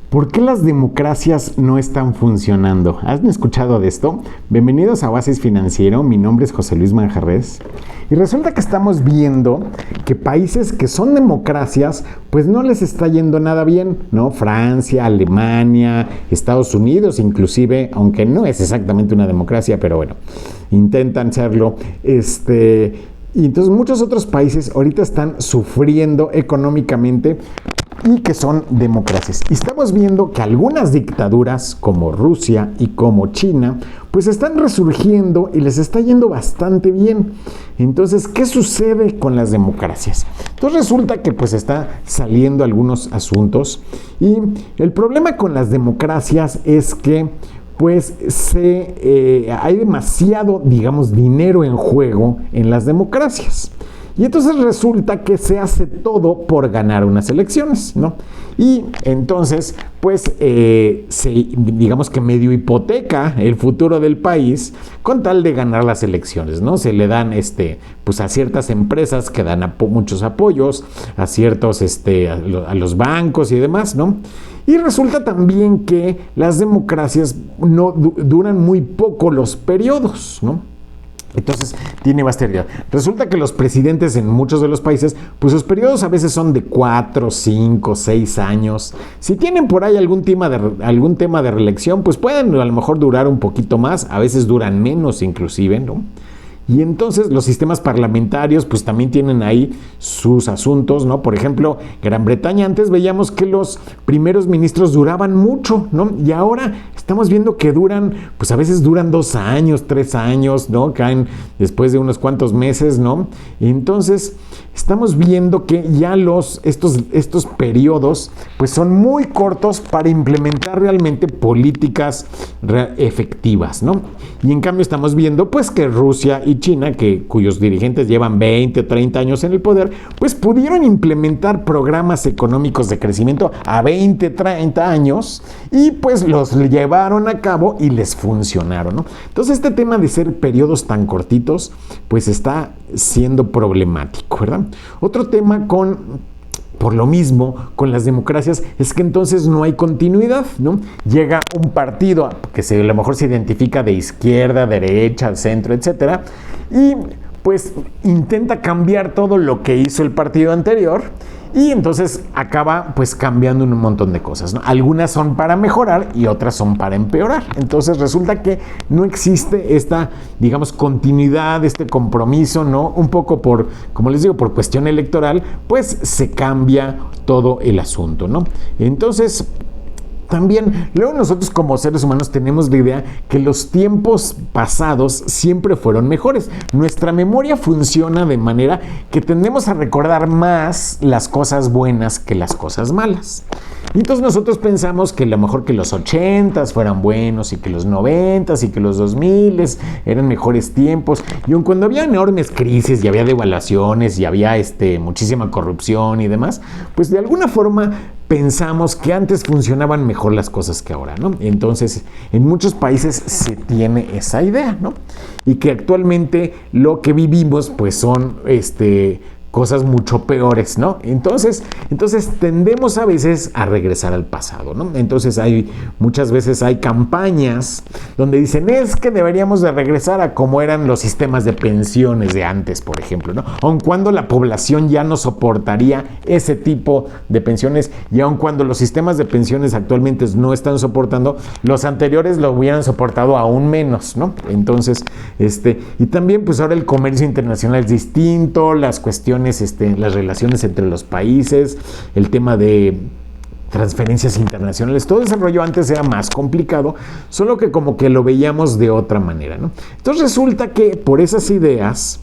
¿Por qué las democracias no están funcionando? ¿Has escuchado de esto? Bienvenidos a Oasis Financiero, mi nombre es José Luis Manjarrés. Y resulta que estamos viendo que países que son democracias, pues no les está yendo nada bien, ¿no? Francia, Alemania, Estados Unidos, inclusive, aunque no es exactamente una democracia, pero bueno, intentan serlo. Y entonces muchos otros países ahorita están sufriendo económicamente y que son democracias. Y estamos viendo que algunas dictaduras como Rusia y como China pues están resurgiendo y les está yendo bastante bien. Entonces, ¿qué sucede con las democracias? Entonces resulta que pues está saliendo algunos asuntos y el problema con las democracias es que pues hay demasiado, digamos, dinero en juego en las democracias. Y entonces resulta que se hace todo por ganar unas elecciones, ¿no? Y entonces, pues, digamos que medio hipoteca el futuro del país con tal de ganar las elecciones, ¿no? Se le dan, pues, a ciertas empresas que dan muchos apoyos, a ciertos, a los bancos y demás, ¿no? Y resulta también que las democracias no duran muy poco los periodos, ¿no? Entonces, tiene bastante. Resulta que los presidentes en muchos de los países, pues sus periodos a veces son de 4, 5, 6 años. Si tienen por ahí algún tema de reelección, pues pueden a lo mejor durar un poquito más, a veces duran menos inclusive, ¿no? Y entonces los sistemas parlamentarios pues también tienen ahí sus asuntos, ¿no? Por ejemplo, Gran Bretaña antes veíamos que los primeros ministros duraban mucho, ¿no? Y ahora estamos viendo que pues a veces duran 2 años, 3 años, ¿no? Caen después de unos cuantos meses, ¿no? Y entonces estamos viendo que ya estos periodos pues son muy cortos para implementar realmente políticas efectivas, ¿no? Y en cambio estamos viendo pues que Rusia y China, cuyos dirigentes llevan 20, 30 años en el poder, pues pudieron implementar programas económicos de crecimiento a 20, 30 años y pues los llevaron a cabo y les funcionaron, ¿no? Entonces este tema de ser periodos tan cortitos pues está siendo problemático, ¿verdad? Otro tema por lo mismo, con las democracias, es que entonces no hay continuidad, ¿no? Llega un partido que a lo mejor se identifica de izquierda, derecha, centro, etcétera, y pues intenta cambiar todo lo que hizo el partido anterior y entonces acaba pues cambiando un montón de cosas, ¿no? Algunas son para mejorar y otras son para empeorar. Entonces resulta que no existe esta, digamos, continuidad, este compromiso, ¿no? Un poco como les digo, por cuestión electoral, pues se cambia todo el asunto, ¿no? Entonces, también, luego nosotros como seres humanos tenemos la idea que los tiempos pasados siempre fueron mejores. Nuestra memoria funciona de manera que tendemos a recordar más las cosas buenas que las cosas malas. Y entonces nosotros pensamos que a lo mejor que los 80s fueran buenos y que los 90s y que los 2000s eran mejores tiempos. Y aun cuando había enormes crisis y había devaluaciones y había muchísima corrupción y demás, pues de alguna forma pensamos que antes funcionaban mejor las cosas que ahora, ¿no? Entonces, en muchos países se tiene esa idea, ¿no? Y que actualmente lo que vivimos, pues son, cosas mucho peores, ¿no? Entonces tendemos a veces a regresar al pasado, ¿no? Entonces muchas veces hay campañas donde dicen es que deberíamos de regresar a cómo eran los sistemas de pensiones de antes, por ejemplo, ¿no? Aun cuando la población ya no soportaría ese tipo de pensiones y aun cuando los sistemas de pensiones actualmente no están soportando, los anteriores lo hubieran soportado aún menos, ¿no? Entonces, y también pues ahora el comercio internacional es distinto, las cuestiones las relaciones entre los países, el tema de transferencias internacionales, todo ese rollo antes era más complicado, solo que como que lo veíamos de otra manera, ¿no? Entonces resulta que por esas ideas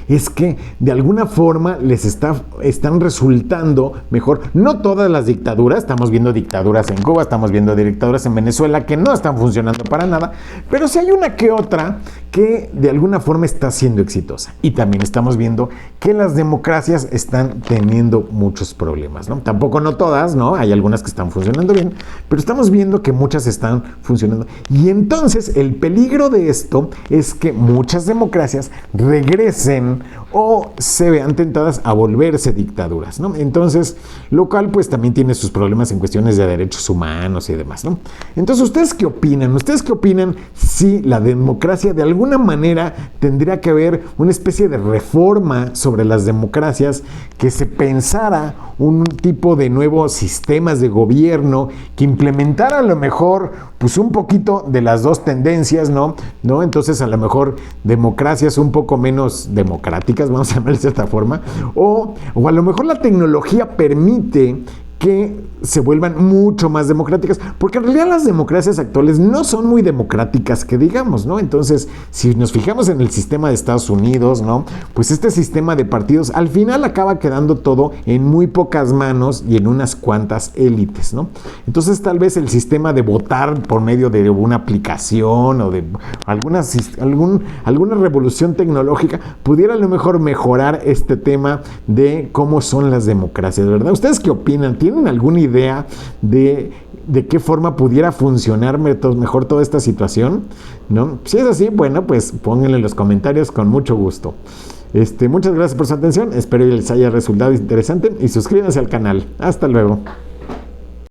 es que de alguna forma les están resultando mejor. No todas las dictaduras, estamos viendo dictaduras en Cuba, estamos viendo dictaduras en Venezuela que no están funcionando para nada, pero sí hay una que otra que de alguna forma está siendo exitosa. Y también estamos viendo que las democracias están teniendo muchos problemas, ¿no? Tampoco no todas, ¿no? Hay algunas que están funcionando bien, pero estamos viendo que muchas están funcionando. Y entonces el peligro de esto es que muchas democracias regresen o se vean tentadas a volverse dictaduras, ¿no? Entonces, lo cual pues también tiene sus problemas en cuestiones de derechos humanos y demás, ¿no? Entonces, ¿ustedes qué opinan? ¿Ustedes qué opinan si la democracia de alguna manera tendría que haber una especie de reforma sobre las democracias, que se pensara un tipo de nuevos sistemas de gobierno que implementara a lo mejor pues un poquito de las dos tendencias, ¿no? Entonces a lo mejor democracias un poco menos democráticas, vamos a llamar de cierta forma, o a lo mejor la tecnología permite que se vuelvan mucho más democráticas, porque en realidad las democracias actuales no son muy democráticas, que digamos, ¿no? Entonces, si nos fijamos en el sistema de Estados Unidos, ¿no? Pues este sistema de partidos al final acaba quedando todo en muy pocas manos y en unas cuantas élites, ¿no? Entonces, tal vez el sistema de votar por medio de una aplicación o de alguna revolución tecnológica pudiera a lo mejor mejorar este tema de cómo son las democracias, ¿verdad? ¿Ustedes qué opinan? ¿Tienen alguna idea de qué forma pudiera funcionar mejor toda esta situación? ¿No? Si es así, bueno, pues pónganlo en los comentarios con mucho gusto. Muchas gracias por su atención, espero que les haya resultado interesante y suscríbanse al canal. Hasta luego.